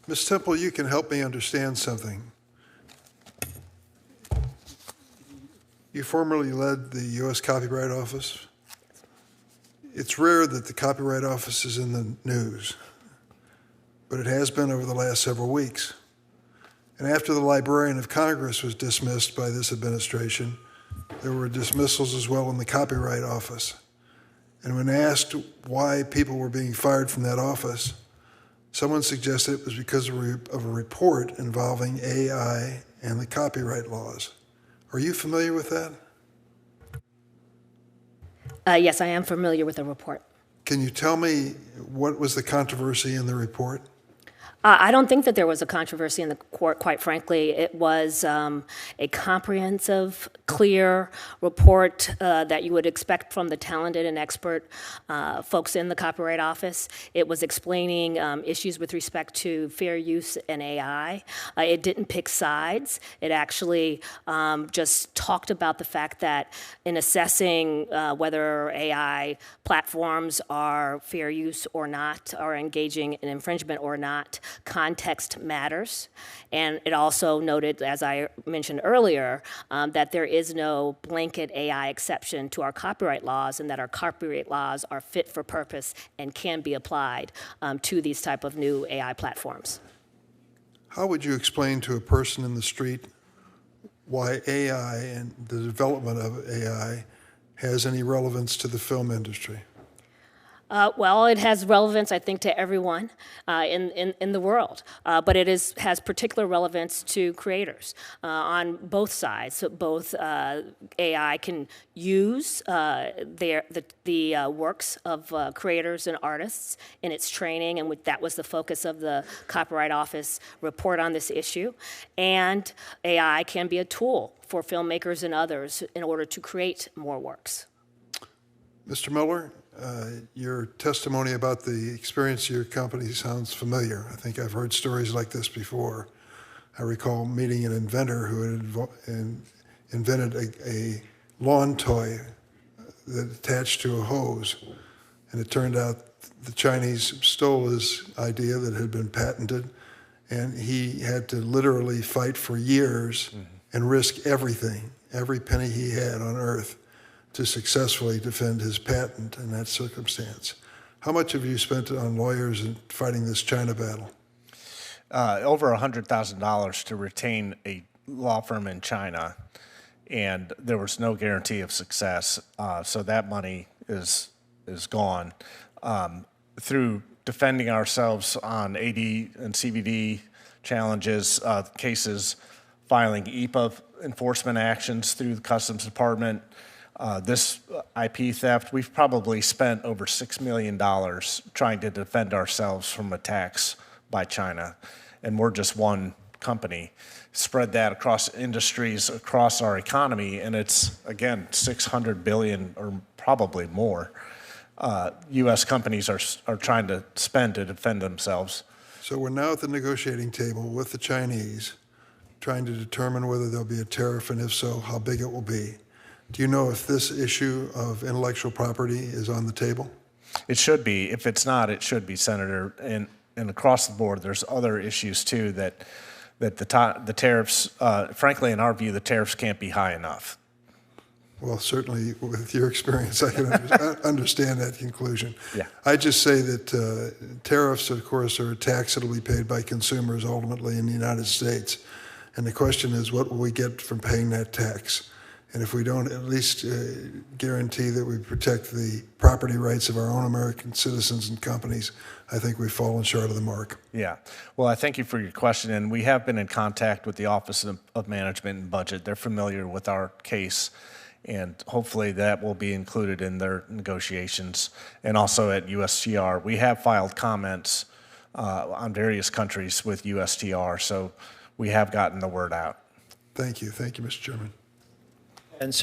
Ms. Temple, you can help me understand something. You formerly led the U.S. Copyright Office. It's rare that the Copyright Office is in the news, but it has been over the last several weeks. And after the Librarian of Congress was dismissed by this administration, there were dismissals as well in the Copyright Office. And when asked why people were being fired from that office, someone suggested it was because of a report involving AI and the copyright laws. Are you familiar with that? Yes, I am familiar with the report. Can you tell me what was the controversy in the report? I don't think that there was a controversy in the court, quite frankly. It was a comprehensive, clear report that you would expect from the talented and expert folks in the Copyright Office. It was explaining issues with respect to fair use and AI. It didn't pick sides. It actually just talked about the fact that in assessing whether AI platforms are fair use or not, are engaging in infringement or not, context matters. And it also noted, as I mentioned earlier, that there is no blanket AI exception to our copyright laws, and that our copyright laws are fit for purpose and can be applied to these type of new AI platforms. How would you explain to a person in the street why AI and the development of AI has any relevance to the film industry? Well, it has relevance, I think, to everyone in the world, but it has particular relevance to creators on both sides. So both AI can use the works of creators and artists in its training, and that was the focus of the Copyright Office report on this issue. And AI can be a tool for filmmakers and others in order to create more works. Mr. Miller, your testimony about the experience of your company sounds familiar. I think I've heard stories like this before. I recall meeting an inventor who had invented a lawn toy that attached to a hose, and it turned out the Chinese stole his idea that had been patented, and he had to literally fight for years and risk everything, every penny he had on earth, to successfully defend his patent in that circumstance. How much have you spent on lawyers in fighting this China battle? Over $100,000 to retain a law firm in China, and there was no guarantee of success. So that money is gone. Through defending ourselves on AD and CVD challenges, cases, filing EPA enforcement actions through the Customs Department, this IP theft, we've probably spent over $6 million trying to defend ourselves from attacks by China. And we're just one company. Spread that across industries, across our economy, and it's, again, $600 billion or probably more U.S. companies are trying to spend to defend themselves. So we're now at the negotiating table with the Chinese, trying to determine whether there'll be a tariff, and if so, how big it will be. Do you know if this issue of intellectual property is on the table? It should be. If it's not, it should be, Senator. And across the board, there's other issues too that the tariffs, frankly, in our view, the tariffs can't be high enough. Well, certainly with your experience, I can understand that conclusion. Yeah. I just say that tariffs, of course, are a tax that will be paid by consumers ultimately in the United States. And the question is, what will we get from paying that tax? And if we don't at least guarantee that we protect the property rights of our own American citizens and companies, I think we've fallen short of the mark. Yeah. Well, I thank you for your question. And we have been in contact with the Office of Management and Budget. They're familiar with our case, and hopefully that will be included in their negotiations. And also at USTR, we have filed comments on various countries with USTR, so we have gotten the word out. Thank you. Thank you, Mr. Chairman.